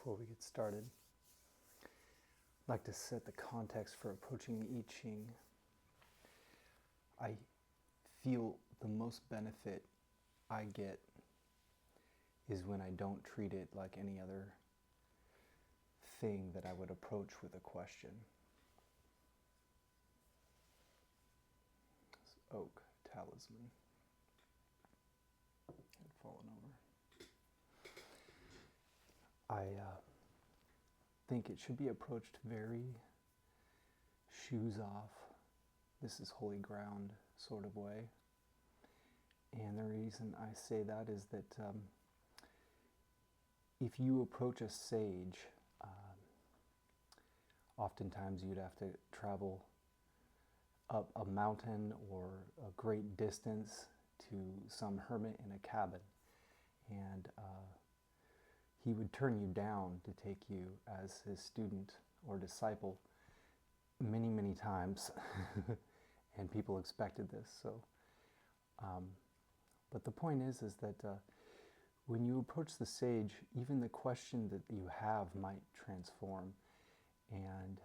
before we get started, I'd like to set the context for approaching the I Ching. I feel the most benefit I get is when I don't treat it like any other thing that I would approach with a question. This oak talisman had fallen over. I think it should be approached very shoes off, this is holy ground sort of way. And the reason I say that is that if you approach a sage, oftentimes you'd have to travel up a mountain or a great distance to some hermit in a cabin. And he would turn you down to take you as his student or disciple many, many times. And people expected this. So, but the point is that when you approach the sage, even the question that you have might transform. And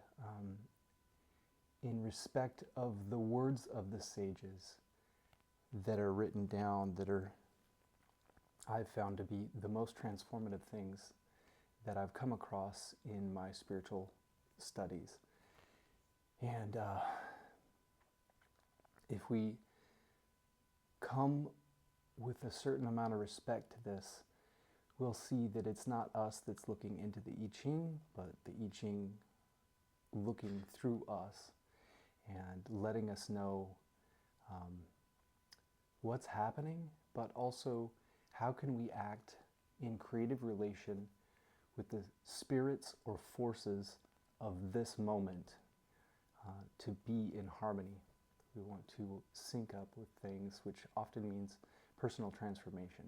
in respect of the words of the sages that are written down, that are I've found to be the most transformative things that I've come across in my spiritual studies. And if we come with a certain amount of respect to this, we'll see that it's not us that's looking into the I Ching, but the I Ching looking through us and letting us know what's happening, but also how can we act in creative relation with the spirits or forces of this moment to be in harmony. We want to sync up with things, which often means personal transformation.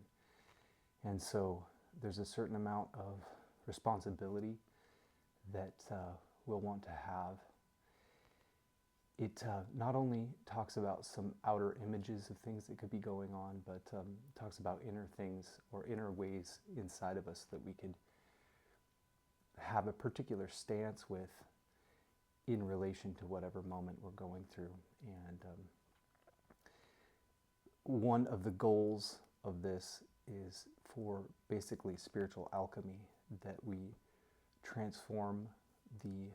And so there's a certain amount of responsibility that we'll want to have. It not only talks about some outer images of things that could be going on, but talks about inner things or inner ways inside of us that we could have a particular stance with in relation to whatever moment we're going through. And one of the goals of this is for basically spiritual alchemy, that we transform the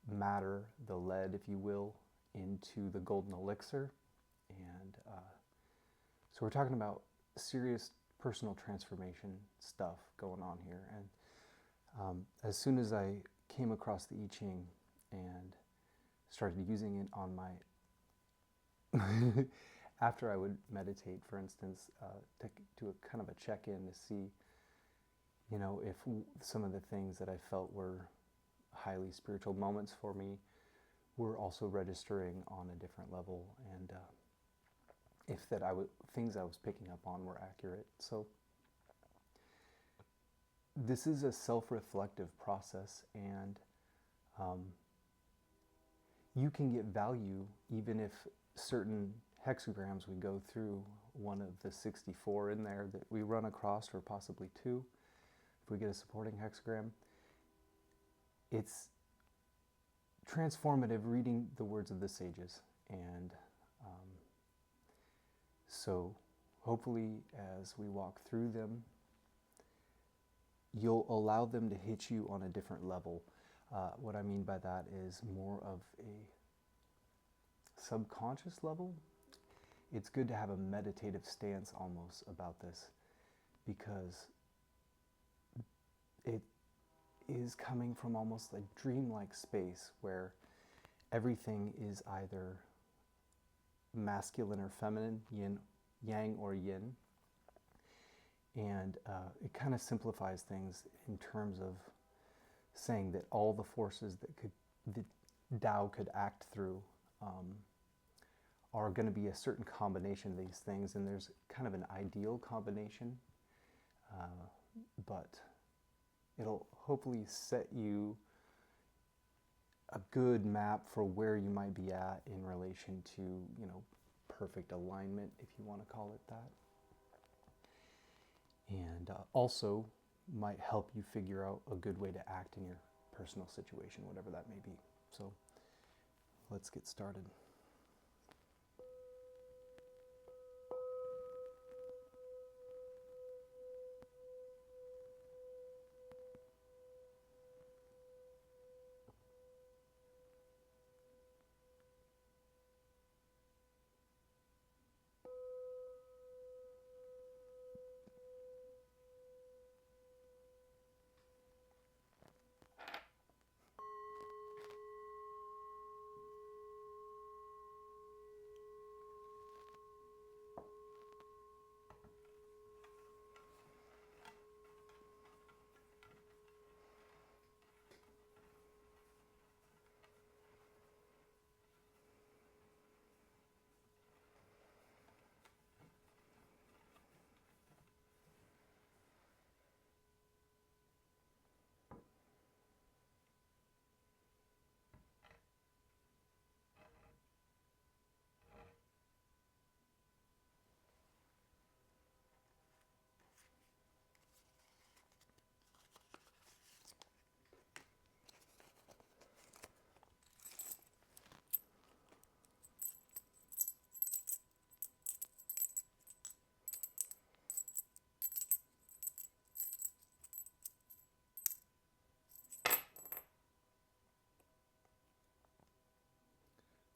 matter, the lead, if you will, into the golden elixir. And so we're talking about serious personal transformation stuff going on here. And as soon as I came across the I Ching and started using it on my after I would meditate, for instance, to do a kind of a check-in to see, you know, if some of the things that I felt were highly spiritual moments for me were also registering on a different level, and if that things I was picking up on were accurate. So this is a self-reflective process, and you can get value even if certain hexagrams we go through, one of the 64 in there that we run across, or possibly two, if we get a supporting hexagram, it's transformative reading the words of the sages. And so hopefully as we walk through them, you'll allow them to hit you on a different level. What I mean by that is more of a subconscious level. It's good to have a meditative stance almost about this, because it is coming from almost a dreamlike space where everything is either masculine or feminine, yin, yang or yin. And it kind of simplifies things in terms of saying that all the forces that Tao could act through are going to be a certain combination of these things, and there's kind of an ideal combination, but it'll hopefully set you a good map for where you might be at in relation to, you know, perfect alignment, if you want to call it that. And also, might help you figure out a good way to act in your personal situation, whatever that may be. So let's get started.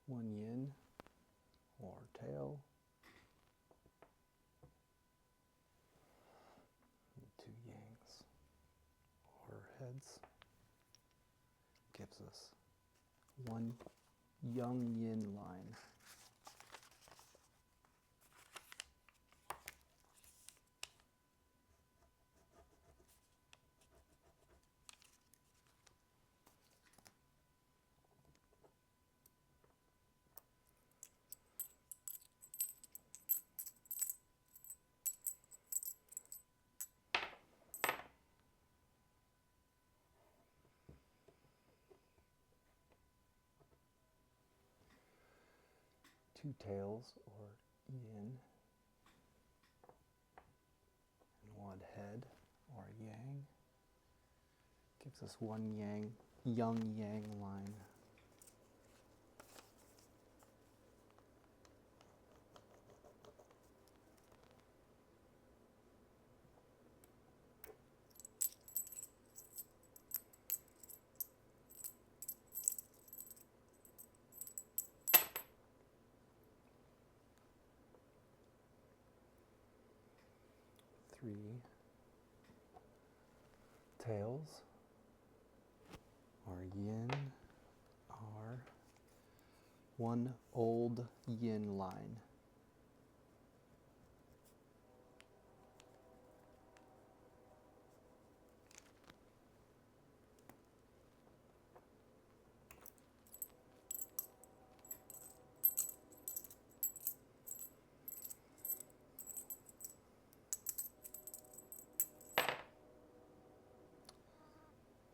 One yin or tail, and two yangs or heads gives us one yang yin line. Two tails or yin and one head or yang gives us one yang line. Three tails or yin are one old yin line.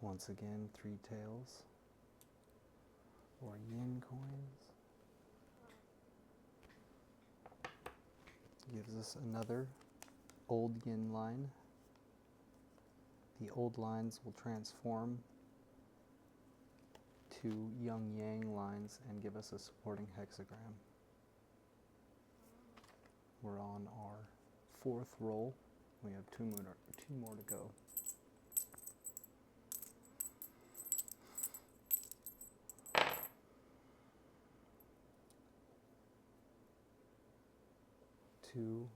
Once again, three tails or yin coins gives us another old yin line. The old lines will transform to yang yang lines and give us a supporting hexagram. We're on our fourth roll. We have two more to go. Two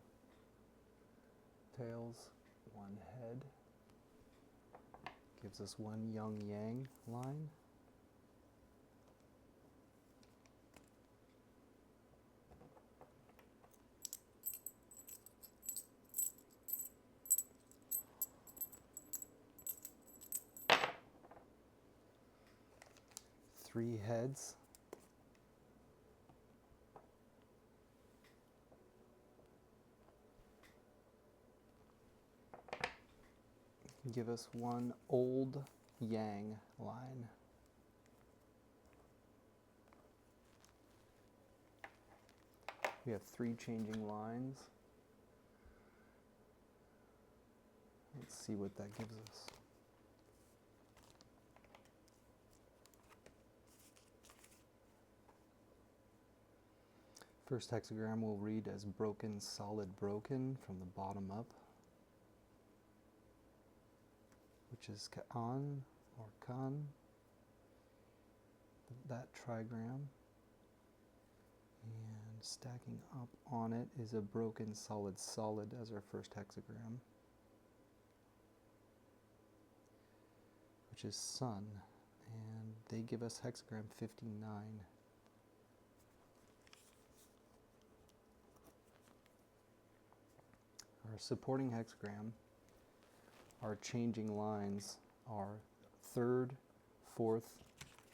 tails, one head gives us one yang yang line. Three heads. Give us one old yang line. We have three changing lines. Let's see what that gives us. First hexagram we'll read as broken, solid, broken from the bottom up, which is Ka'an or Kan, that trigram. And stacking up on it is a broken, solid, solid as our first hexagram, which is Sun. And they give us hexagram 59. Our supporting hexagram, our changing lines are 3rd, 4th,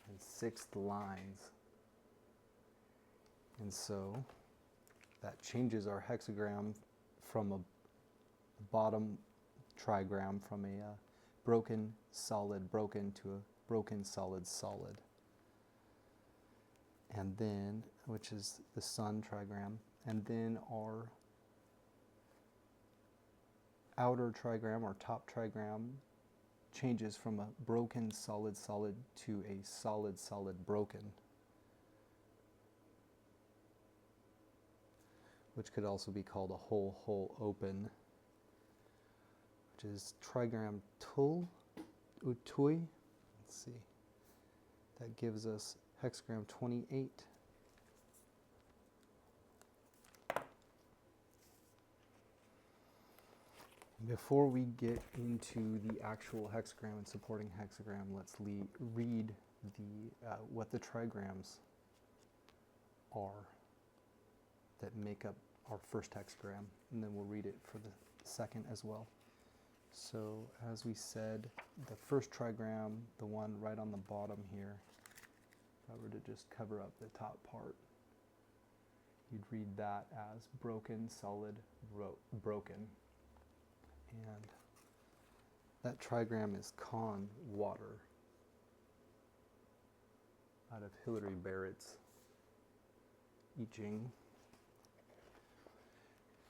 and 6th lines. And so that changes our hexagram from a bottom trigram from a broken, solid, broken to a broken, solid, solid. And then, which is the Sun trigram, and then our outer trigram or top trigram changes from a broken, solid, solid to a solid, solid, broken, which could also be called a whole, whole, open, which is trigram Tul, Utui. Let's see. That gives us hexagram 28. Before we get into the actual hexagram and supporting hexagram, let's read what the trigrams are that make up our first hexagram, and then we'll read it for the second as well. So as we said, the first trigram, the one right on the bottom here, if I were to just cover up the top part, you'd read that as broken, solid, broken. And that trigram is Kan, water, out of Hilary Barrett's I-Ching.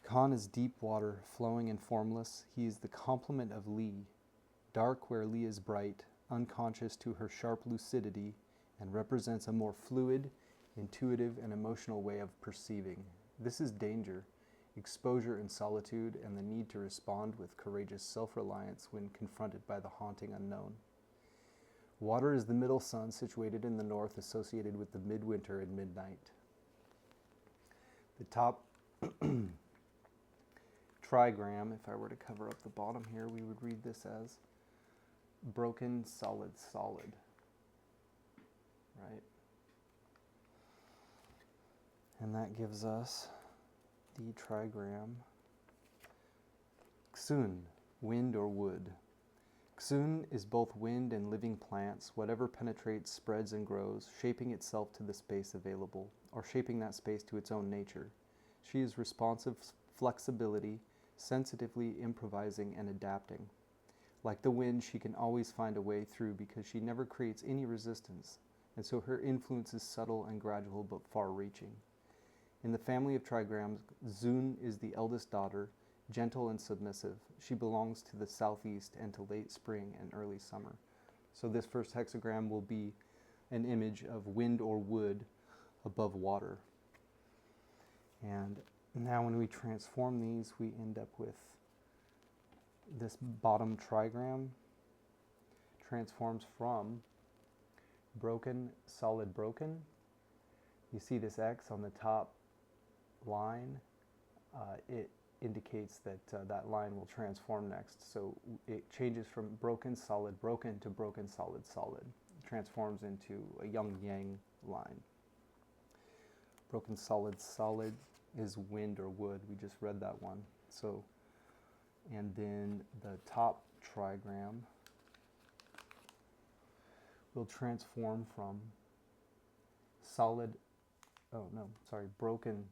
Kan is deep water, flowing and formless. He is the complement of Li, dark where Li is bright, unconscious to her sharp lucidity, and represents a more fluid, intuitive, and emotional way of perceiving. This is danger, exposure and solitude, and the need to respond with courageous self-reliance when confronted by the haunting unknown. Water is the middle sun situated in the north, associated with the midwinter and midnight. The top trigram, if I were to cover up the bottom here, we would read this as broken, solid, solid, right? And that gives us the trigram Xun, wind or wood. Xun is both wind and living plants. Whatever penetrates, spreads, and grows, shaping itself to the space available, or shaping that space to its own nature. She is responsive flexibility, sensitively improvising and adapting. Like the wind, she can always find a way through because she never creates any resistance, and so her influence is subtle and gradual but far-reaching. In the family of trigrams, Xun is the eldest daughter, gentle and submissive. She belongs to the southeast and to late spring and early summer. So this first hexagram will be an image of wind or wood above water. And now when we transform these, we end up with this bottom trigram transforms from broken, solid, broken. You see this X on the top line. It indicates that that line will transform next. So it changes from broken, solid, broken to broken, solid, solid. It transforms into a yin-yang line. Broken, solid, solid is wind or wood. We just read that one. So, and then the top trigram will transform from broken,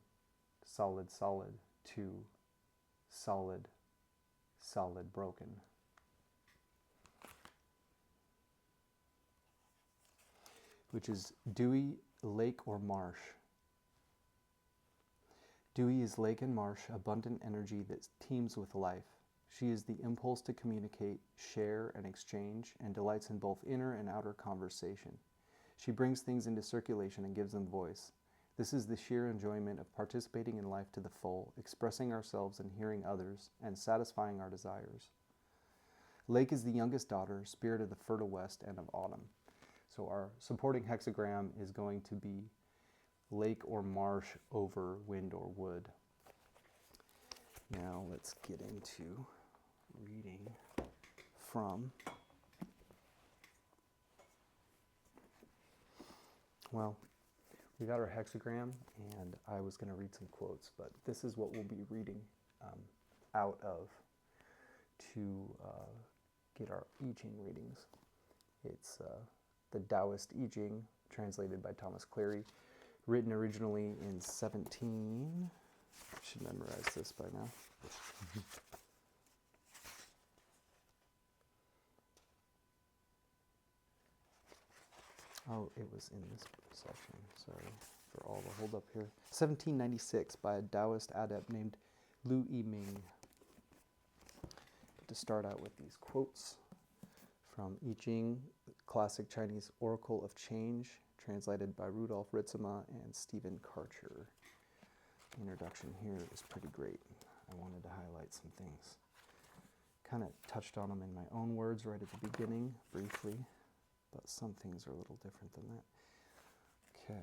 solid, solid to solid, solid, broken. Which is dewy, lake, or marsh. Dewy is lake and marsh, abundant energy that teems with life. She is the impulse to communicate, share, and exchange, and delights in both inner and outer conversation. She brings things into circulation and gives them voice. This is the sheer enjoyment of participating in life to the full, expressing ourselves and hearing others, and satisfying our desires. Lake is the youngest daughter, spirit of the fertile west and of autumn. So our supporting hexagram is going to be lake or marsh over wind or wood. Now let's get into reading from, well, we got our hexagram, and I was going to read some quotes, but this is what we'll be reading out of to get our I Ching readings. It's the Taoist I Ching, translated by Thomas Clary, written originally in 17. I should memorize this by now. Oh, it was in this section. Sorry for all the hold up here. 1796 by a Taoist adept named I-Ming. To start out with these quotes from I Ching, classic Chinese oracle of change, translated by Rudolf Ritzema and Stephen Karcher. The introduction here is pretty great. I wanted to highlight some things. Kind of touched on them in my own words right at the beginning, briefly, but some things are a little different than that. Okay.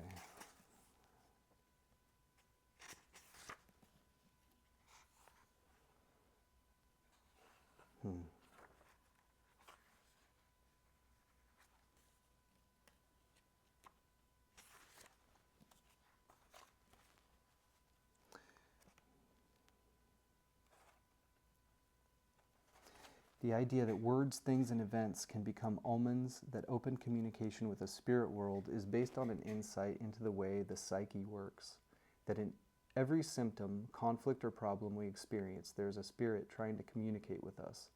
The idea that words, things, and events can become omens that open communication with the spirit world is based on an insight into the way the psyche works. That in every symptom, conflict, or problem we experience, there is a spirit trying to communicate with us.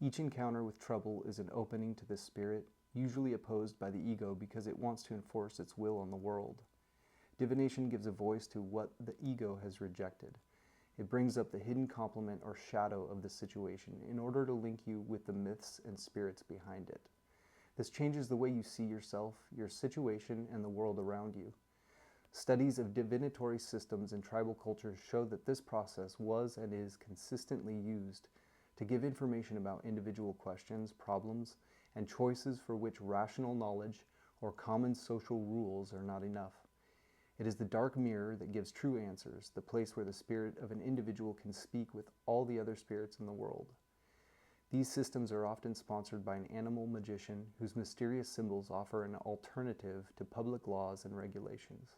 Each encounter with trouble is an opening to this spirit, usually opposed by the ego because it wants to enforce its will on the world. Divination gives a voice to what the ego has rejected. It brings up the hidden complement or shadow of the situation in order to link you with the myths and spirits behind it. This changes the way you see yourself, your situation, and the world around you. Studies of divinatory systems in tribal cultures show that this process was and is consistently used to give information about individual questions, problems, and choices for which rational knowledge or common social rules are not enough. It is the dark mirror that gives true answers, the place where the spirit of an individual can speak with all the other spirits in the world. These systems are often sponsored by an animal magician whose mysterious symbols offer an alternative to public laws and regulations.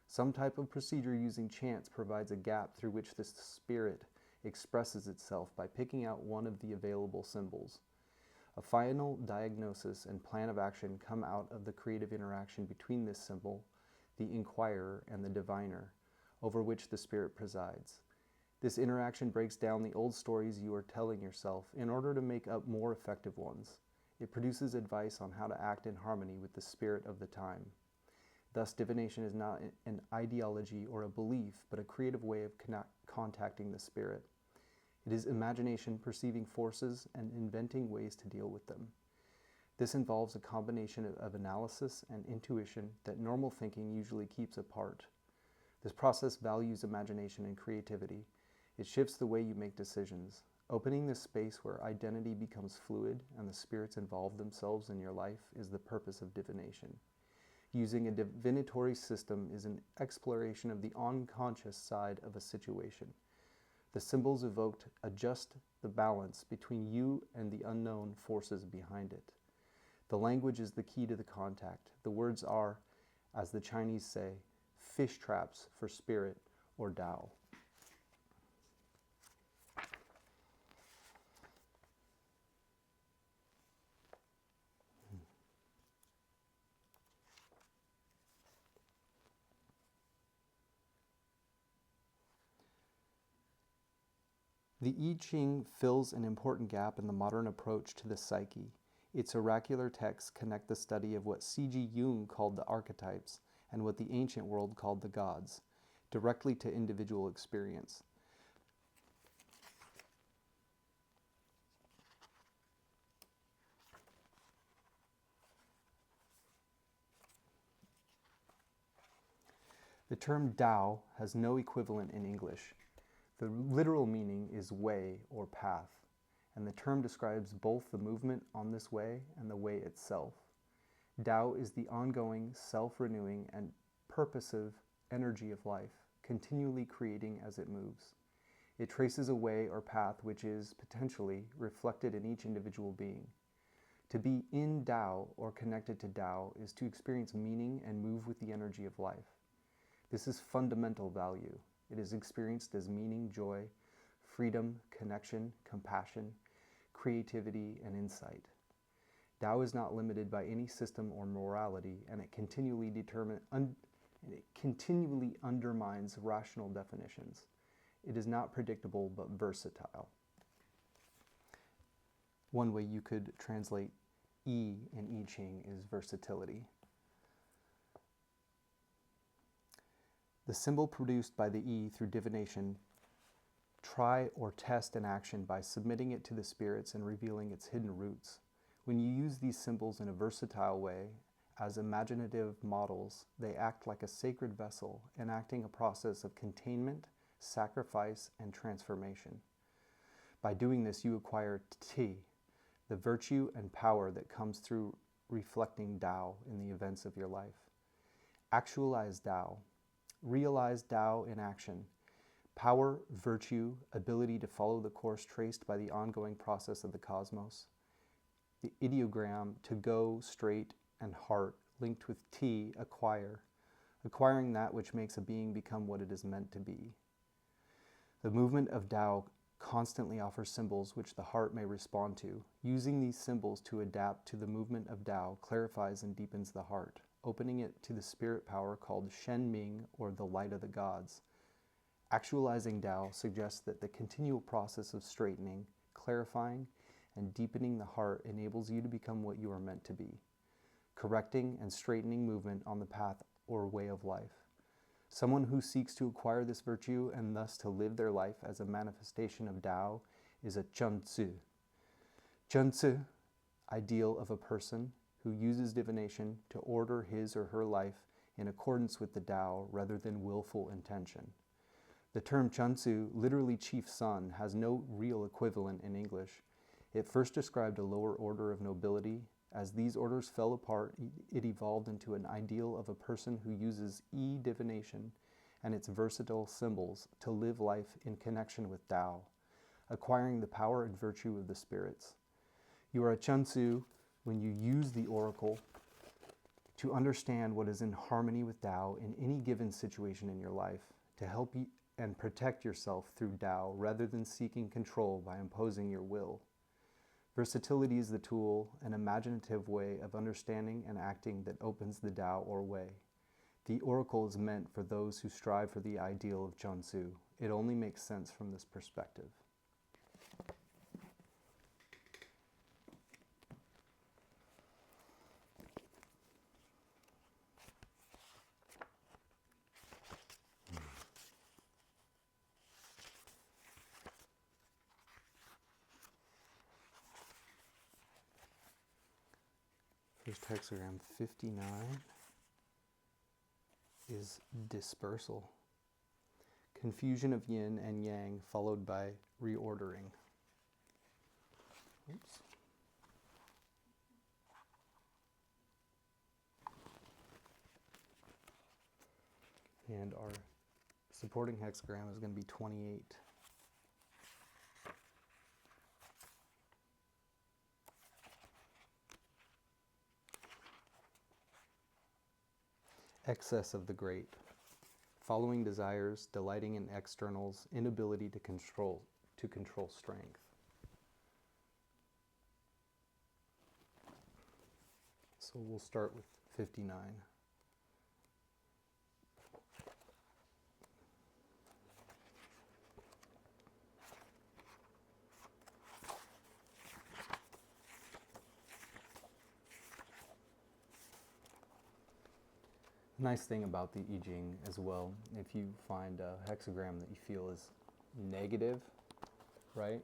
Some type of procedure using chance provides a gap through which this spirit expresses itself by picking out one of the available symbols. A final diagnosis and plan of action come out of the creative interaction between this symbol, the inquirer, and the diviner, over which the spirit presides. This interaction breaks down the old stories you are telling yourself in order to make up more effective ones. It produces advice on how to act in harmony with the spirit of the time. Thus, divination is not an ideology or a belief, but a creative way of contacting the spirit. It is imagination perceiving forces and inventing ways to deal with them. This involves a combination of analysis and intuition that normal thinking usually keeps apart. This process values imagination and creativity. It shifts the way you make decisions, opening this space where identity becomes fluid and the spirits involve themselves in your life is the purpose of divination. Using a divinatory system is an exploration of the unconscious side of a situation. The symbols evoked adjust the balance between you and the unknown forces behind it. The language is the key to the contact. The words are, as the Chinese say, fish traps for spirit or Tao. The I Ching fills an important gap in the modern approach to the psyche. Its oracular texts connect the study of what C.G. Jung called the archetypes and what the ancient world called the gods, directly to individual experience. The term Tao has no equivalent in English. The literal meaning is way or path, and the term describes both the movement on this way and the way itself. Tao is the ongoing, self-renewing, and purposive energy of life, continually creating as it moves. It traces a way or path which is, potentially, reflected in each individual being. To be in Tao or connected to Tao is to experience meaning and move with the energy of life. This is fundamental value. It is experienced as meaning, joy, freedom, connection, compassion, creativity, and insight. Tao is not limited by any system or morality, and it continually undermines rational definitions. It is not predictable but versatile. One way you could translate E in I Ching is versatility. The symbol produced by the E through divination try or test an action by submitting it to the spirits and revealing its hidden roots. When you use these symbols in a versatile way, as imaginative models, they act like a sacred vessel, enacting a process of containment, sacrifice, and transformation. By doing this, you acquire Ti, the virtue and power that comes through reflecting Tao in the events of your life. Actualize Tao. Realize Tao in action. Power, virtue, ability to follow the course traced by the ongoing process of the cosmos. The ideogram to go, straight, and heart, linked with T, acquiring that which makes a being become what it is meant to be. The movement of Tao constantly offers symbols which the heart may respond to. Using these symbols to adapt to the movement of Tao clarifies and deepens the heart, opening it to the spirit power called Shen-Ming, or the light of the gods. Actualizing Tao suggests that the continual process of straightening, clarifying, and deepening the heart enables you to become what you are meant to be, correcting and straightening movement on the path or way of life. Someone who seeks to acquire this virtue and thus to live their life as a manifestation of Tao is a Chunzi. Chunzi, ideal of a person who uses divination to order his or her life in accordance with the Tao rather than willful intention. The term Chunzi, literally chief son, has no real equivalent in English. It first described a lower order of nobility. As these orders fell apart, it evolved into an ideal of a person who uses divination and its versatile symbols to live life in connection with Tao, acquiring the power and virtue of the spirits. You are a Chunzi when you use the oracle to understand what is in harmony with Tao in any given situation in your life, to help you and protect yourself through Tao rather than seeking control by imposing your will. Versatility is the tool, an imaginative way of understanding and acting that opens the Tao or way. The oracle is meant for those who strive for the ideal of Chunzi. It only makes sense from this perspective. First hexagram 59 is dispersal. Confusion of yin and yang followed by reordering. Oops. And our supporting hexagram is going to be 28. Excess of the great, following desires, delighting in externals, inability to control strength. So we'll start with 59. Nice thing about the I Ching as well, if you find a hexagram that you feel is negative, right?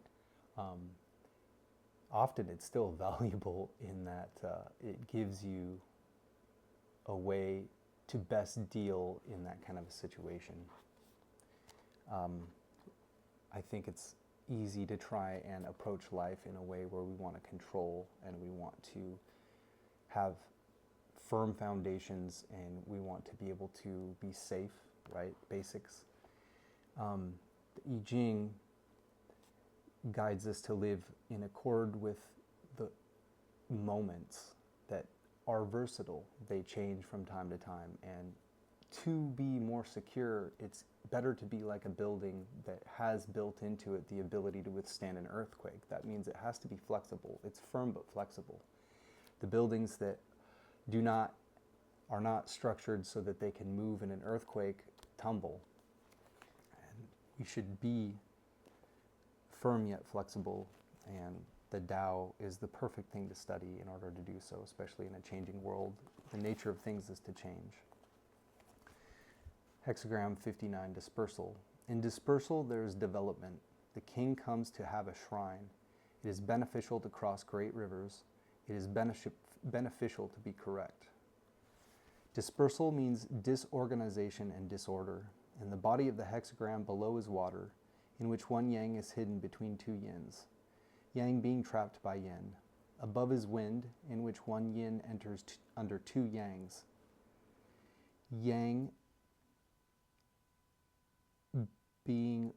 Often it's still valuable in that it gives you a way to best deal in that kind of a situation. I think it's easy to try and approach life in a way where we want to control and we want to have firm foundations and we want to be able to be safe, right? Basics. The I Ching guides us to live in accord with the moments that are versatile. They change from time to time, and to be more secure, it's better to be like a building that has built into it the ability to withstand an earthquake. That means it has to be flexible. It's firm but flexible. The buildings that are not structured so that they can move in an earthquake tumble. And we should be firm yet flexible, and the Tao is the perfect thing to study in order to do so, especially in a changing world. The nature of things is to change. Hexagram 59, Dispersal. In Dispersal, there is development. The king comes to have a shrine. It is beneficial to cross great rivers. It is beneficial to be correct. Dispersal means disorganization and disorder. In the body of the hexagram below is water, in which one yang is hidden between two yins, yang being trapped by yin. Above is wind, in which one yin enters under two yangs. Yang being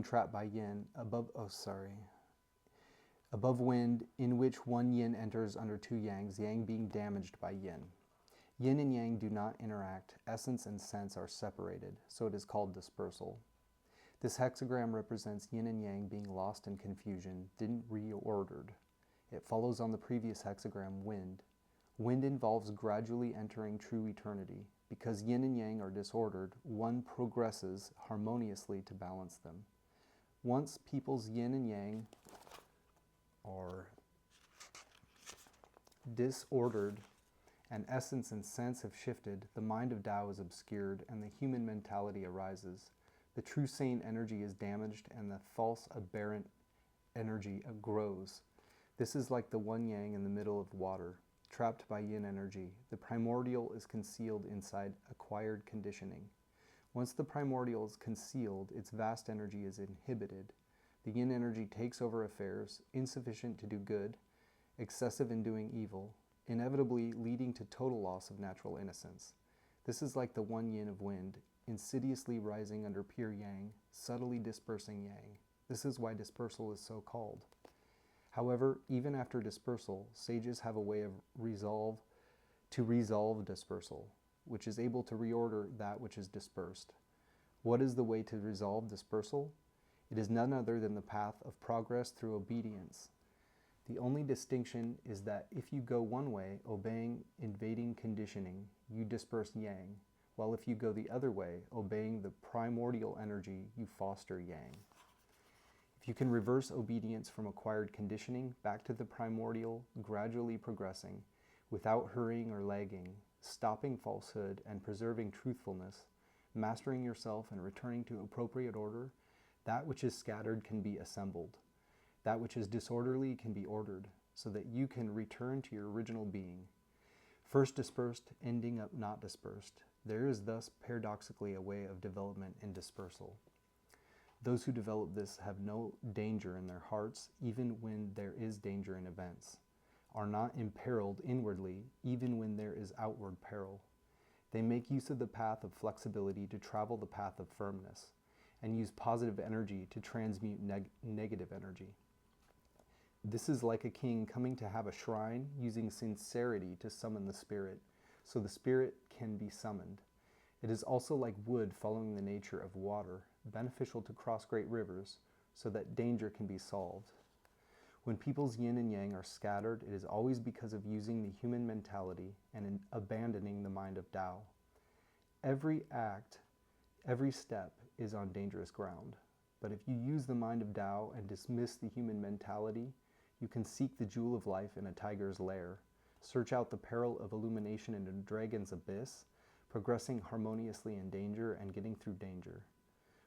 trapped by yin. Above wind, in which one yin enters under two yangs, yang being damaged by yin. Yin and yang do not interact. Essence and sense are separated, so it is called dispersal. This hexagram represents yin and yang being lost in confusion, reordered. It follows on the previous hexagram, wind. Wind involves gradually entering true eternity. Because yin and yang are disordered, one progresses harmoniously to balance them. Once people's yin and yang are disordered and essence and sense have shifted, the mind of Tao is obscured and the human mentality arises. The true sane energy is damaged and the false aberrant energy grows. This is like the one yang in the middle of water, trapped by yin energy. The primordial is concealed inside acquired conditioning. Once the primordial is concealed, its vast energy is inhibited. The yin energy takes over affairs, insufficient to do good, excessive in doing evil, inevitably leading to total loss of natural innocence. This is like the one yin of wind, insidiously rising under pure yang, subtly dispersing yang. This is why dispersal is so called. However, even after dispersal, sages have a way of resolve dispersal, which is able to reorder that which is dispersed. What is the way to resolve dispersal? It is none other than the path of progress through obedience. The only distinction is that if you go one way, obeying invading conditioning, you disperse yang, while if you go the other way, obeying the primordial energy, you foster yang. If you can reverse obedience from acquired conditioning back to the primordial, gradually progressing, without hurrying or lagging, stopping falsehood and preserving truthfulness, mastering yourself and returning to appropriate order, that which is scattered can be assembled. That which is disorderly can be ordered, so that you can return to your original being. First dispersed, ending up not dispersed. There is thus paradoxically a way of development in dispersal. Those who develop this have no danger in their hearts, even when there is danger in events, are not imperiled inwardly, even when there is outward peril. They make use of the path of flexibility to travel the path of firmness, and use positive energy to transmute negative energy. This is like a king coming to have a shrine, using sincerity to summon the spirit, so the spirit can be summoned. It is also like wood following the nature of water, beneficial to cross great rivers, so that danger can be solved. When people's yin and yang are scattered, it is always because of using the human mentality and abandoning the mind of Tao. Every act, every step is on dangerous ground. But if you use the mind of Tao and dismiss the human mentality, you can seek the jewel of life in a tiger's lair, search out the peril of illumination in a dragon's abyss, progressing harmoniously in danger and getting through danger.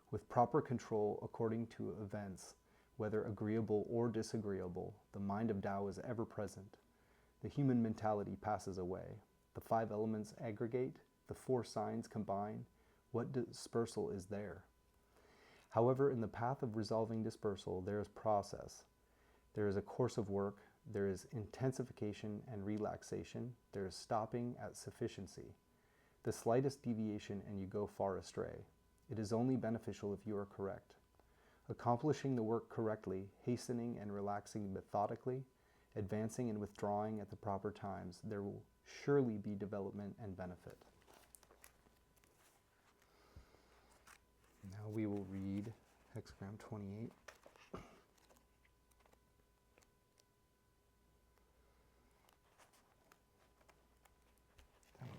With proper control according to events, whether agreeable or disagreeable, the mind of Tao is ever present. The human mentality passes away. The 5 elements aggregate, the 4 signs combine. What dispersal is there? However, in the path of resolving dispersal, there is process. There is a course of work. There is intensification and relaxation. There is stopping at sufficiency. The slightest deviation and you go far astray. It is only beneficial if you are correct. Accomplishing the work correctly, hastening and relaxing methodically, advancing and withdrawing at the proper times, there will surely be development and benefit. Now we will read Hexagram 28.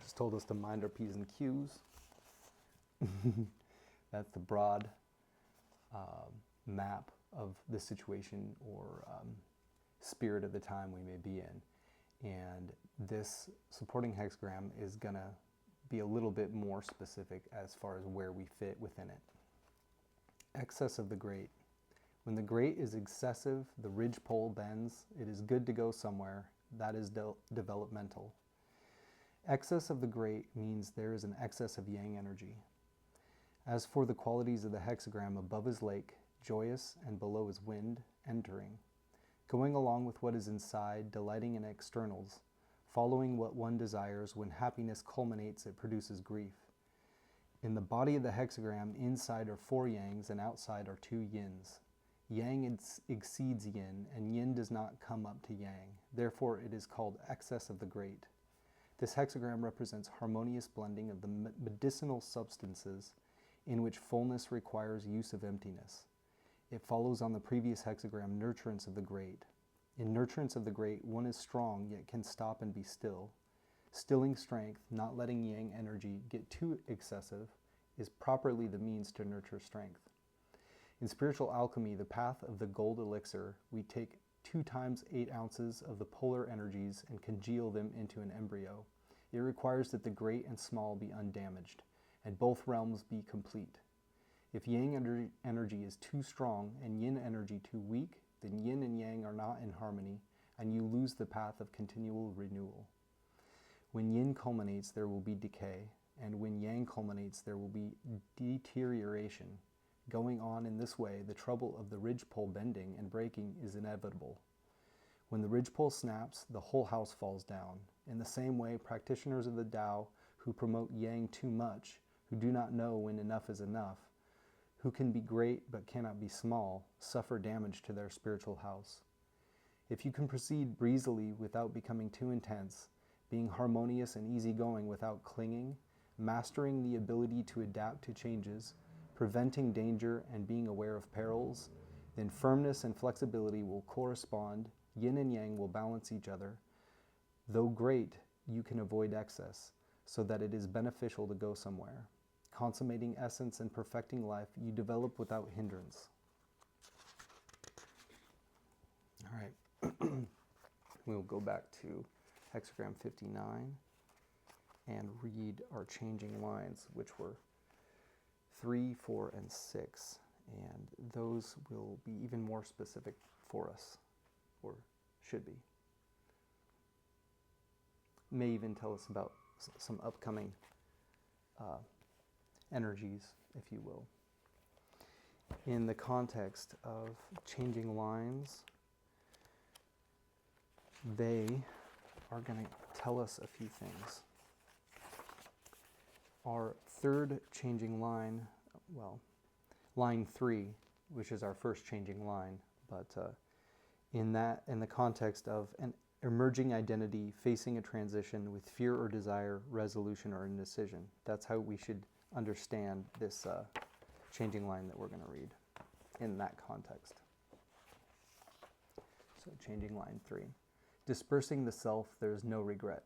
Just told us to mind our P's and Q's. That's the broad map of the situation or spirit of the time we may be in. And this supporting hexagram is going to be a little bit more specific as far as where we fit within it. Excess of the great. When the great is excessive, the ridgepole bends. It is good to go somewhere. That is developmental. Excess of the great means there is an excess of yang energy. As for the qualities of the hexagram, above is lake, joyous, and below is wind, entering. Going along with what is inside, delighting in externals, following what one desires. When happiness culminates, it produces grief. In the body of the hexagram, inside are 4 yangs and outside are 2 yins. Yang exceeds yin, and yin does not come up to yang. Therefore, it is called excess of the great. This hexagram represents harmonious blending of the medicinal substances in which fullness requires use of emptiness. It follows on the previous hexagram, nurturance of the great. In nurturance of the great, one is strong, yet can stop and be still. Stilling strength, not letting yang energy get too excessive, is properly the means to nurture strength. In spiritual alchemy, the path of the gold elixir, we take 2 times 8 ounces of the polar energies and congeal them into an embryo. It requires that the great and small be undamaged, and both realms be complete. If yang energy is too strong and yin energy too weak, then yin and yang are not in harmony, and you lose the path of continual renewal. When yin culminates, there will be decay, and when yang culminates, there will be deterioration. Going on in this way, the trouble of the ridgepole bending and breaking is inevitable. When the ridgepole snaps, the whole house falls down. In the same way, practitioners of the Tao who promote yang too much, who do not know when enough is enough, who can be great but cannot be small, suffer damage to their spiritual house. If you can proceed breezily without becoming too intense, being harmonious and easygoing without clinging, mastering the ability to adapt to changes, preventing danger and being aware of perils, then firmness and flexibility will correspond, yin and yang will balance each other. Though great, you can avoid excess, so that it is beneficial to go somewhere. Consummating essence and perfecting life, you develop without hindrance. All right, we'll go back to hexagram 59 and read our changing lines, which were 3, 4, and 6, and those will be even more specific for us, or should be. May even tell us about some upcoming energies, if you will. In the context of changing lines, they are going to tell us a few things. Our third changing line, well, line 3, which is our first changing line, but in the context of an emerging identity facing a transition with fear or desire, resolution or indecision. That's how we should understand this changing line that we're going to read in that context. So changing line 3. Dispersing the self, there is no regret.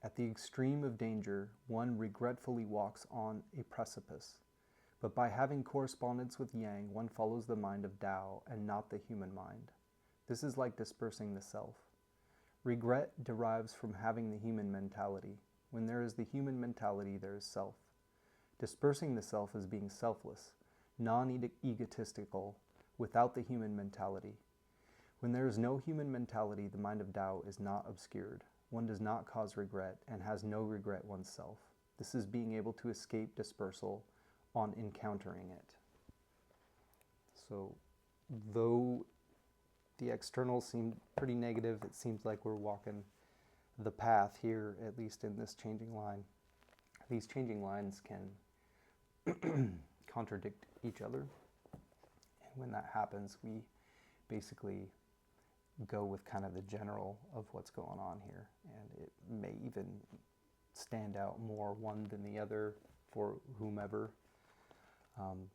At the extreme of danger, one regretfully walks on a precipice. But by having correspondence with Yang, one follows the mind of Tao and not the human mind. This is like dispersing the self. Regret derives from having the human mentality. When there is the human mentality, there is self. Dispersing the self is being selfless, non-egotistical, without the human mentality. When there is no human mentality, the mind of Tao is not obscured. one does not cause regret and has no regret oneself. This is being able to escape dispersal on encountering it. So, though the externals seem pretty negative, it seems like we're walking the path here, at least in this changing line. These changing lines can contradict each other. And when that happens, we basically go with kind of the general of what's going on here. And it may even stand out more one than the other for whomever.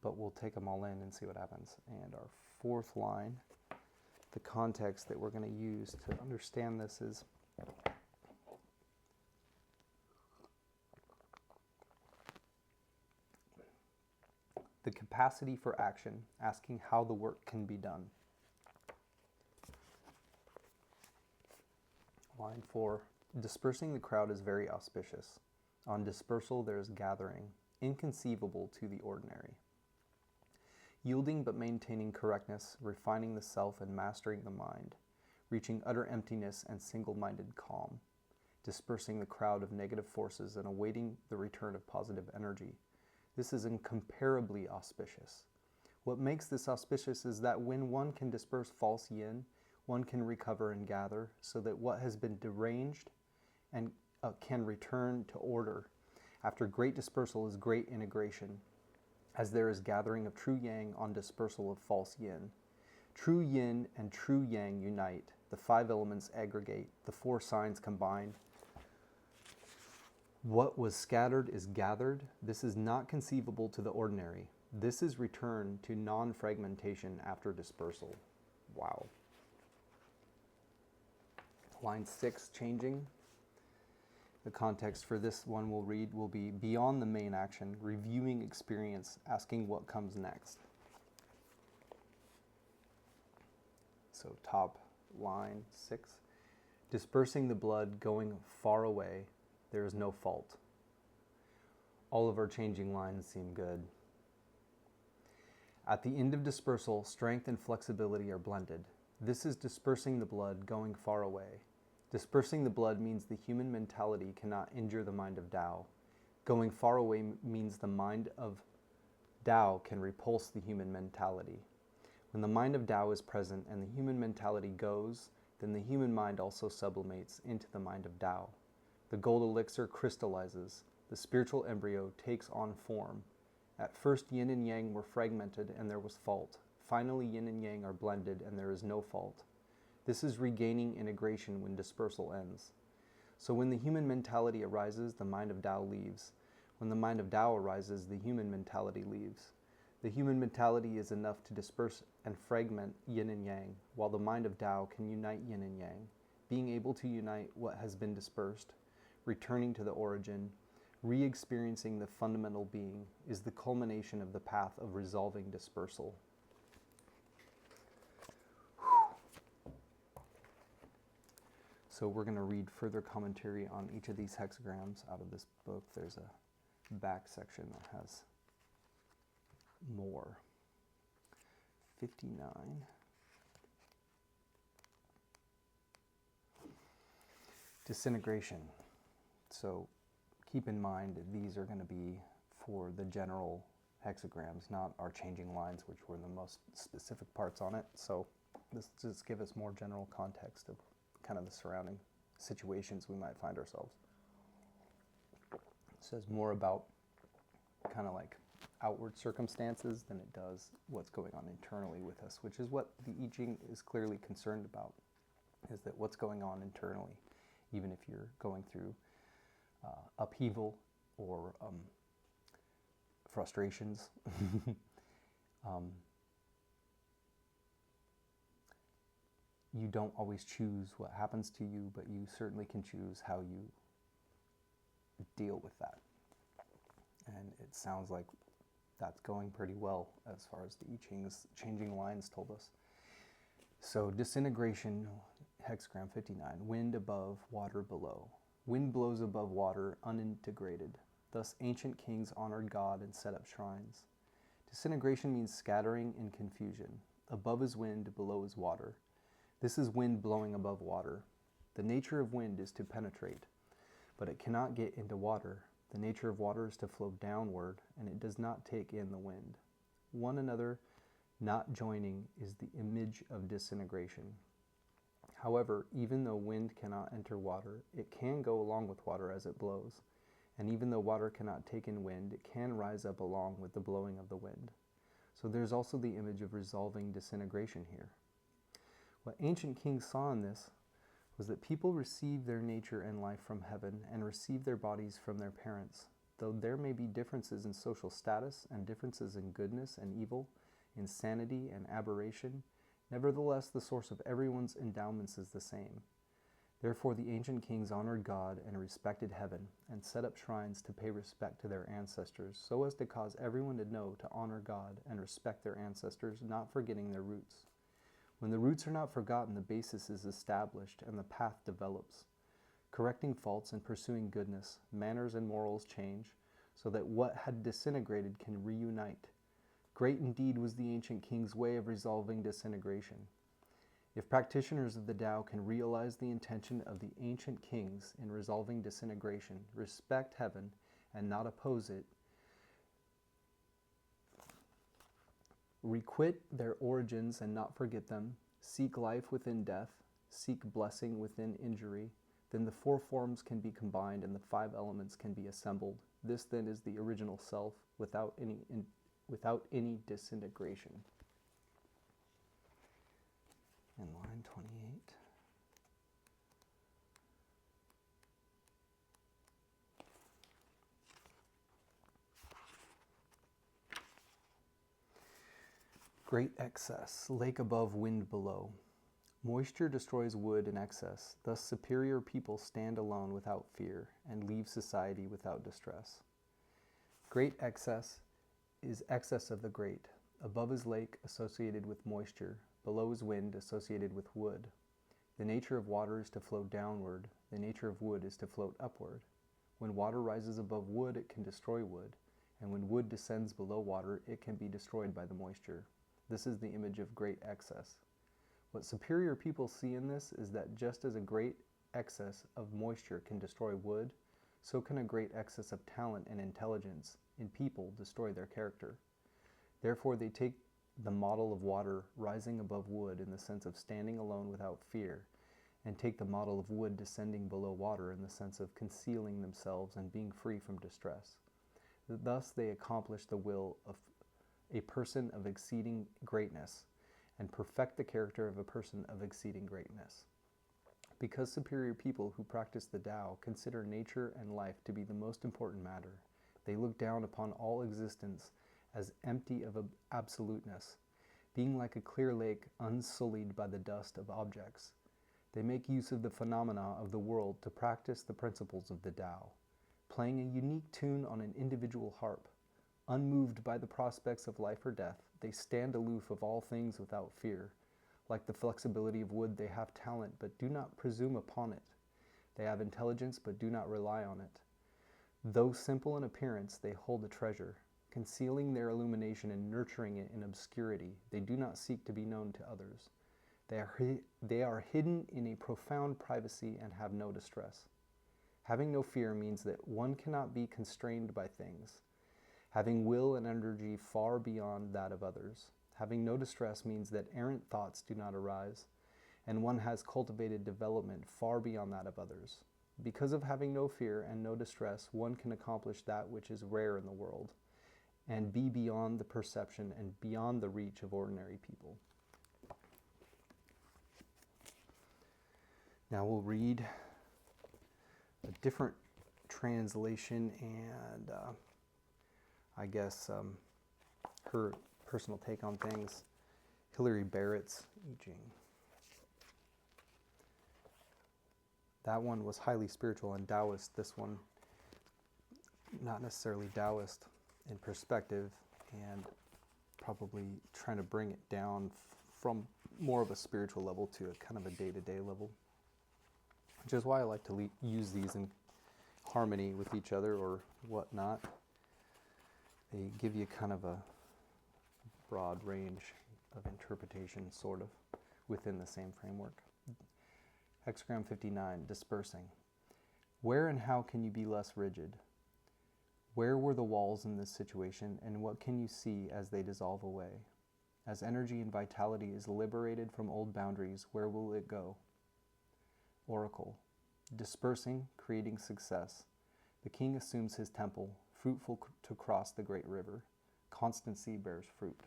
But we'll take them all in and see what happens. And our fourth line, the context that we're going to use to understand this is the capacity for action, asking how the work can be done. Line 4, dispersing the crowd is very auspicious. On dispersal there is gathering, inconceivable to the ordinary. Yielding but maintaining correctness, refining the self and mastering the mind, reaching utter emptiness and single-minded calm, dispersing the crowd of negative forces and awaiting the return of positive energy. This is incomparably auspicious. What makes this auspicious is that when one can disperse false yin, one can recover and gather, so that what has been deranged and can return to order. After great dispersal is great integration, as there is gathering of true yang on dispersal of false yin. True yin and true yang unite, the 5 elements aggregate, the 4 signs combine. What was scattered is gathered. This is not conceivable to the ordinary. This is return to non-fragmentation after dispersal. Wow. Line 6, changing. The context for this one we'll read will be beyond the main action, reviewing experience, asking what comes next. So top line 6, dispersing the blood, going far away, there is no fault. All of our changing lines seem good. At the end of dispersal, strength and flexibility are blended. This is dispersing the blood, going far away. Dispersing the blood means the human mentality cannot injure the mind of Tao. Going far away means the mind of Tao can repulse the human mentality. When the mind of Tao is present and the human mentality goes, then the human mind also sublimates into the mind of Tao. The gold elixir crystallizes. The spiritual embryo takes on form. At first, yin and yang were fragmented and there was fault. Finally, yin and yang are blended and there is no fault. This is regaining integration when dispersal ends. So when the human mentality arises, the mind of Tao leaves. When the mind of Tao arises, the human mentality leaves. The human mentality is enough to disperse and fragment yin and yang, while the mind of Tao can unite yin and yang. Being able to unite what has been dispersed, returning to the origin, re-experiencing the fundamental being, is the culmination of the path of resolving dispersal. So we're going to read further commentary on each of these hexagrams out of this book. There's a back section that has more. 59. Disintegration. So keep in mind that these are going to be for the general hexagrams, not our changing lines, which were the most specific parts on it. So this just give us more general context of kind of the surrounding situations we might find ourselves. It says more about kind of like outward circumstances than it does what's going on internally with us, which is what the I Ching is clearly concerned about, is that what's going on internally, even if you're going through upheaval or frustrations. You don't always choose what happens to you, but you certainly can choose how you deal with that. And it sounds like that's going pretty well as far as the I Ching's changing lines told us. So disintegration, hexagram 59, wind above, water below. Wind blows above water, unintegrated. Thus ancient kings honored God and set up shrines. Disintegration means scattering and confusion. Above is wind, below is water. This is wind blowing above water. The nature of wind is to penetrate, but it cannot get into water. The nature of water is to flow downward, and it does not take in the wind. One another not joining is the image of disintegration. However, even though wind cannot enter water, it can go along with water as it blows. And even though water cannot take in wind, it can rise up along with the blowing of the wind. So there's also the image of resolving disintegration here. What ancient kings saw in this was that people receive their nature and life from heaven and receive their bodies from their parents. Though there may be differences in social status and differences in goodness and evil, insanity and aberration, nevertheless the source of everyone's endowments is the same. Therefore the ancient kings honored God and respected heaven, and set up shrines to pay respect to their ancestors, so as to cause everyone to know to honor God and respect their ancestors, not forgetting their roots. When the roots are not forgotten, the basis is established and the path develops. Correcting faults and pursuing goodness, manners and morals change, so that what had disintegrated can reunite. Great indeed was the ancient king's way of resolving disintegration. If practitioners of the Tao can realize the intention of the ancient kings in resolving disintegration, respect heaven, and not oppose it, requite their origins and not forget them, seek life within death, seek blessing within injury, then the four forms can be combined and the five elements can be assembled. This then is the original self without any disintegration. In line 28. Great excess, lake above, wind below. Moisture destroys wood in excess, thus superior people stand alone without fear and leave society without distress. Great excess is excess of the great. Above is lake associated with moisture, below is wind associated with wood. The nature of water is to flow downward, the nature of wood is to float upward. When water rises above wood, it can destroy wood, and when wood descends below water, it can be destroyed by the moisture. This is the image of great excess. What superior people see in this is that just as a great excess of moisture can destroy wood, so can a great excess of talent and intelligence in people destroy their character. Therefore, they take the model of water rising above wood in the sense of standing alone without fear, and take the model of wood descending below water in the sense of concealing themselves and being free from distress. Thus they accomplish the will of a person of exceeding greatness, and perfect the character of a person of exceeding greatness. Because superior people who practice the Tao consider nature and life to be the most important matter, they look down upon all existence as empty of absoluteness, being like a clear lake unsullied by the dust of objects. They make use of the phenomena of the world to practice the principles of the Tao, playing a unique tune on an individual harp. Unmoved by the prospects of life or death, they stand aloof of all things without fear. Like the flexibility of wood, they have talent, but do not presume upon it. They have intelligence, but do not rely on it. Though simple in appearance, they hold a treasure. Concealing their illumination and nurturing it in obscurity, they do not seek to be known to others. They are hidden in a profound privacy and have no distress. Having no fear means that one cannot be constrained by things. Having will and energy far beyond that of others. Having no distress means that errant thoughts do not arise, and one has cultivated development far beyond that of others. Because of having no fear and no distress, one can accomplish that which is rare in the world, and be beyond the perception and beyond the reach of ordinary people. Now we'll read a different translation and I guess her personal take on things, Hilary Barrett's I Ching. That one was highly spiritual and Taoist. This one, not necessarily Taoist in perspective, and probably trying to bring it down from more of a spiritual level to a kind of a day-to-day level, which is why I like to use these in harmony with each other or whatnot. They give you kind of a broad range of interpretation, sort of, within the same framework. Hexagram 59, dispersing. Where and how can you be less rigid? Where were the walls in this situation, and what can you see as they dissolve away? As energy and vitality is liberated from old boundaries, where will it go? Oracle. Dispersing, creating success. The king assumes his temple, fruitful to cross the great river. Constancy bears fruit.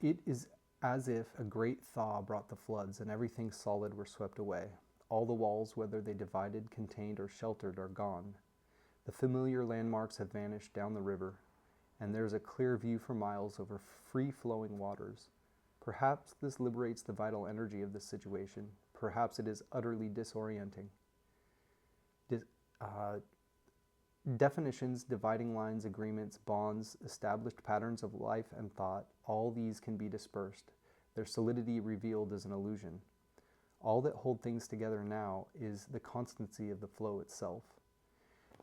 It is as if a great thaw brought the floods, and everything solid were swept away. All the walls, whether they divided, contained, or sheltered, are gone. The familiar landmarks have vanished down the river, and there is a clear view for miles over free-flowing waters. Perhaps this liberates the vital energy of the situation. Perhaps it is utterly disorienting. Definitions, dividing lines, agreements, bonds, established patterns of life and thought, all these can be dispersed, their solidity revealed as an illusion. All that hold things together now is the constancy of the flow itself.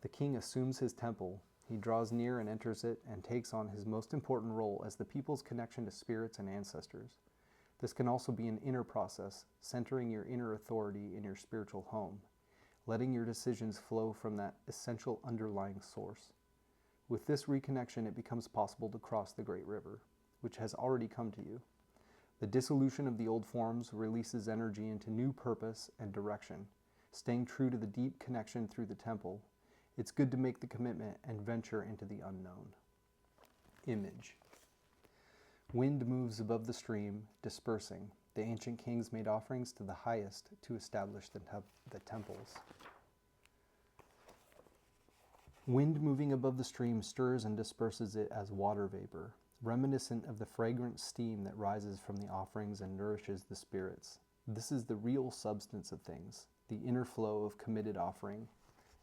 The king assumes his temple. He draws near and enters it and takes on his most important role as the people's connection to spirits and ancestors. This can also be an inner process, centering your inner authority in your spiritual home, letting your decisions flow from that essential underlying source. With this reconnection, it becomes possible to cross the great river, which has already come to you. The dissolution of the old forms releases energy into new purpose and direction, staying true to the deep connection through the temple. It's good to make the commitment and venture into the unknown. Image. Wind moves above the stream, dispersing. The ancient kings made offerings to the highest to establish the temples. Wind moving above the stream stirs and disperses it as water vapor, reminiscent of the fragrant steam that rises from the offerings and nourishes the spirits. This is the real substance of things, the inner flow of committed offering,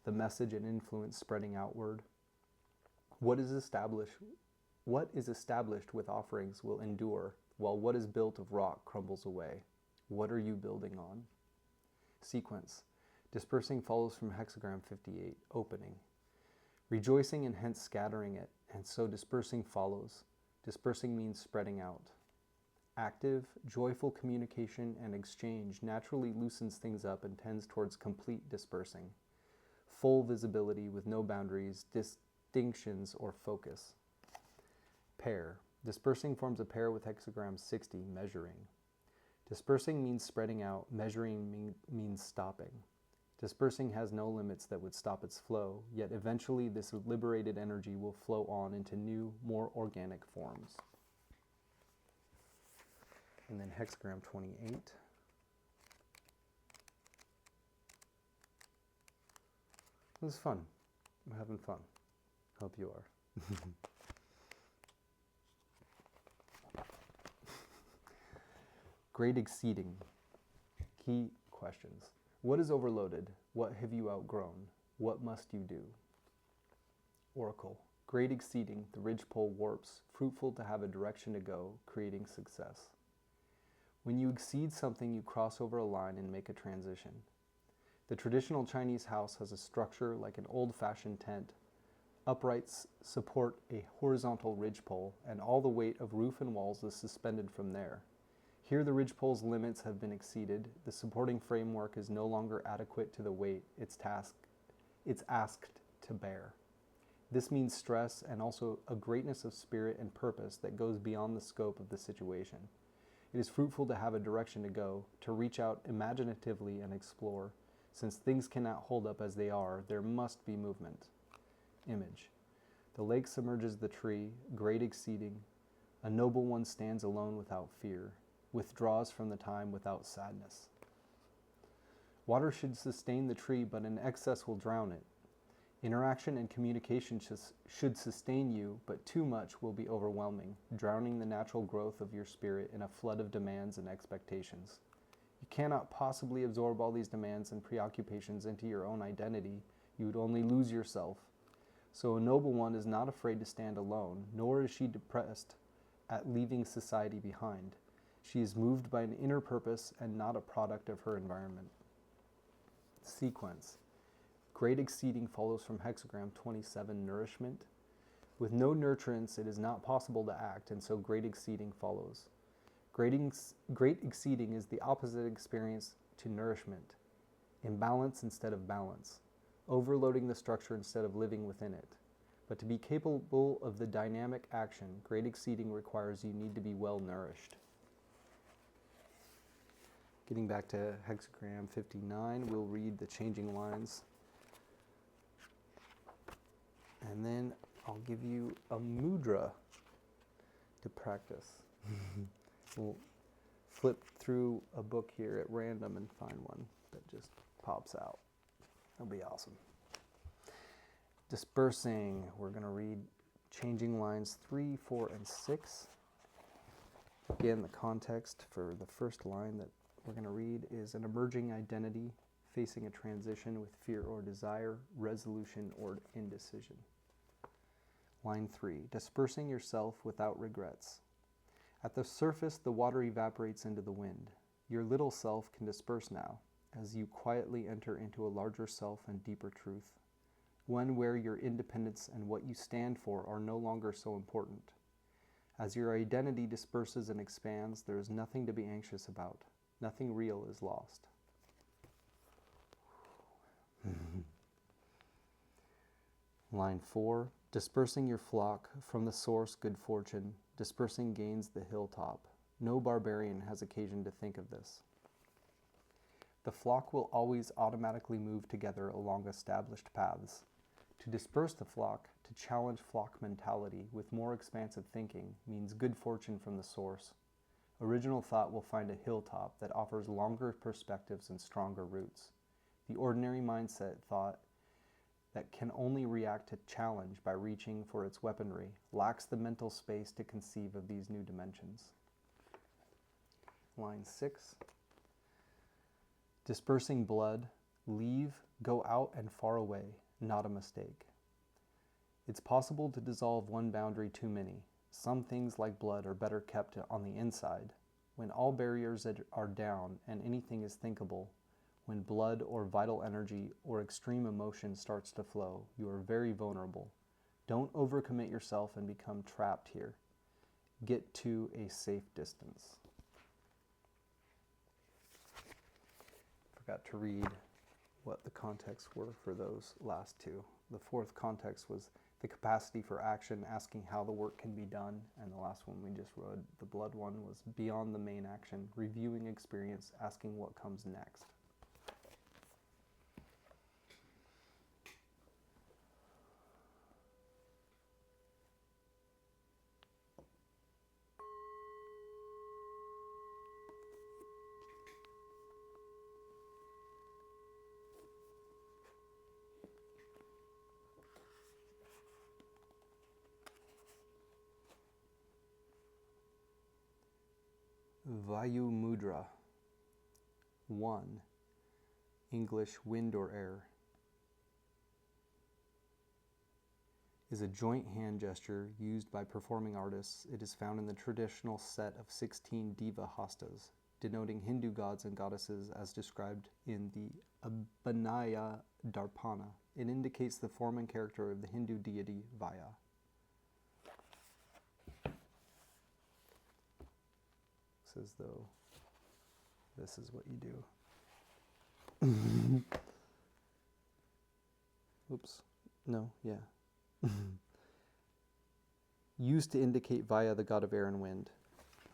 the message and influence spreading outward. What is established with offerings will endure, while what is built of rock crumbles away. What are you building on? Sequence. Dispersing follows from Hexagram 58, opening. Rejoicing and hence scattering it, and so dispersing follows. Dispersing means spreading out. Active, joyful communication and exchange naturally loosens things up and tends towards complete dispersing. Full visibility with no boundaries, distinctions, or focus. Pair. Dispersing forms a pair with hexagram 60, measuring. Dispersing means spreading out, measuring means stopping. Dispersing has no limits that would stop its flow, yet eventually this liberated energy will flow on into new, more organic forms. And then hexagram 28. This is fun. I'm having fun. Hope you are. Great exceeding. Key questions. What is overloaded? What have you outgrown? What must you do? Oracle. Great exceeding, the ridgepole warps, fruitful to have a direction to go, creating success. When you exceed something, you cross over a line and make a transition. The traditional Chinese house has a structure like an old-fashioned tent. Uprights support a horizontal ridgepole, and all the weight of roof and walls is suspended from there. Here the ridgepole's limits have been exceeded. The supporting framework is no longer adequate to the weight it's asked to bear. This means stress and also a greatness of spirit and purpose that goes beyond the scope of the situation. It is fruitful to have a direction to go, to reach out imaginatively and explore. Since things cannot hold up as they are, there must be movement. Image. The lake submerges the tree, great exceeding. A noble one stands alone without fear, withdraws from the time without sadness. Water should sustain the tree, but in excess will drown it. Interaction and communication should sustain you, but too much will be overwhelming, drowning the natural growth of your spirit in a flood of demands and expectations. You cannot possibly absorb all these demands and preoccupations into your own identity. You would only lose yourself. So a noble one is not afraid to stand alone, nor is she depressed at leaving society behind. She is moved by an inner purpose and not a product of her environment. Sequence. Great exceeding follows from hexagram 27, nourishment. With no nurturance, it is not possible to act, and so great exceeding follows. Great exceeding is the opposite experience to nourishment, imbalance instead of balance, overloading the structure instead of living within it. But to be capable of the dynamic action, great exceeding requires you need to be well nourished. Getting back to Hexagram 59, we'll read the changing lines. And then I'll give you a mudra to practice. We'll flip through a book here at random and find one that just pops out. That'll be awesome. Dispersing, we're going to read changing lines 3, 4, and 6. Again, the context for the first line that we're going to read is an emerging identity facing a transition with fear or desire, resolution or indecision. Line 3, dispersing yourself without regrets. At the surface, the water evaporates into the wind. Your little self can disperse now, as you quietly enter into a larger self and deeper truth, one where your independence and what you stand for are no longer so important. As your identity disperses and expands, there is nothing to be anxious about. Nothing real is lost. Line 4, dispersing your flock from the source good fortune, dispersing gains the hilltop. No barbarian has occasion to think of this. The flock will always automatically move together along established paths. To disperse the flock, to challenge flock mentality with more expansive thinking, means good fortune from the source. Original thought will find a hilltop that offers longer perspectives and stronger roots. The ordinary mindset thought that can only react to challenge by reaching for its weaponry lacks the mental space to conceive of these new dimensions. Line 6. Dispersing blood, leave, go out and far away, not a mistake. It's possible to dissolve one boundary too many. Some things like blood are better kept on the inside. When all barriers are down and anything is thinkable, when blood or vital energy or extreme emotion starts to flow, you are very vulnerable. Don't overcommit yourself and become trapped here. Get to a safe distance. Forgot to read what the contexts were for those last two. The fourth context was the capacity for action, asking how the work can be done. And the last one we just read, the blood one, was beyond the main action, reviewing experience, asking what comes next. Vayu Mudra. 1. English, wind or air. Is a joint hand gesture used by performing artists. It is found in the traditional set of 16 Diva Hastas, denoting Hindu gods and goddesses as described in the Abhinaya Darpana. It indicates the form and character of the Hindu deity Vaya. As though this is what you do. Oops. No, yeah. Used to indicate Vaya, the god of air and wind.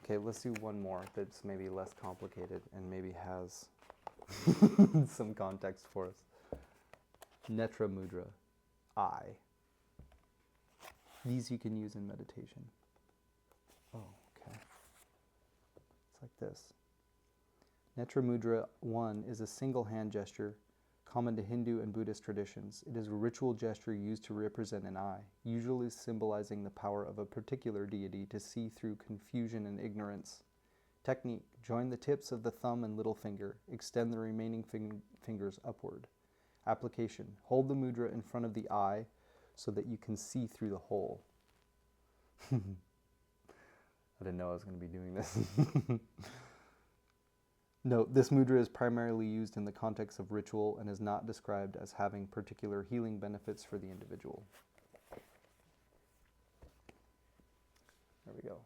Okay, let's do one more that's maybe less complicated and maybe has some context for us. Netra Mudra. Eye. These you can use in meditation. Oh, okay. Like this. Netra Mudra 1 is a single hand gesture common to Hindu and Buddhist traditions. It is a ritual gesture used to represent an eye, usually symbolizing the power of a particular deity to see through confusion and ignorance. Technique: join the tips of the thumb and little finger. Extend the remaining fingers upward. Application: hold the mudra in front of the eye so that you can see through the hole. I didn't know I was going to be doing this. Note, this mudra is primarily used in the context of ritual and is not described as having particular healing benefits for the individual. There we go.